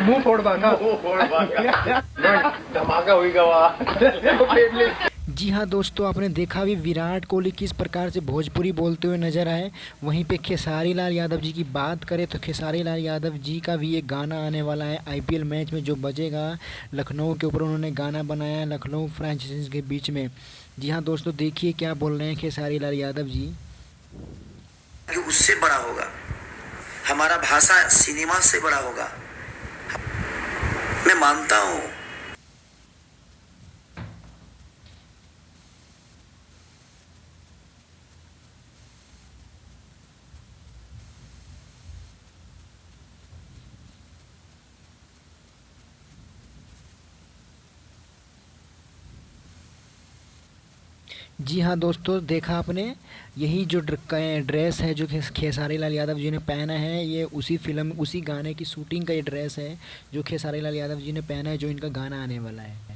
मुंह फोड़ बाका धमाका हुई गवा। जी हाँ दोस्तों, आपने देखा भी विराट कोहली किस प्रकार से भोजपुरी बोलते हुए नजर आए। वहीं पे खेसारी लाल यादव जी की बात करें तो खेसारी लाल यादव जी का भी एक गाना आने वाला है आईपीएल मैच में जो बजेगा। लखनऊ के ऊपर उन्होंने गाना बनाया है लखनऊ फ्रेंचाइजीज के बीच में। जी हाँ दोस्तों, देखिए क्या बोल रहे हैं खेसारी लाल यादव जी। कि उससे बड़ा होगा, हमारा भाषा सिनेमा से बड़ा होगा, मैं मानता हूँ। जी हाँ दोस्तों, देखा आपने, यही जो ड्रेस है जो खेसारी लाल यादव जी ने पहना है, ये उसी फिल्म उसी गाने की शूटिंग का ये ड्रेस है जो खेसारी लाल यादव जी ने पहना है, जो इनका गाना आने वाला है।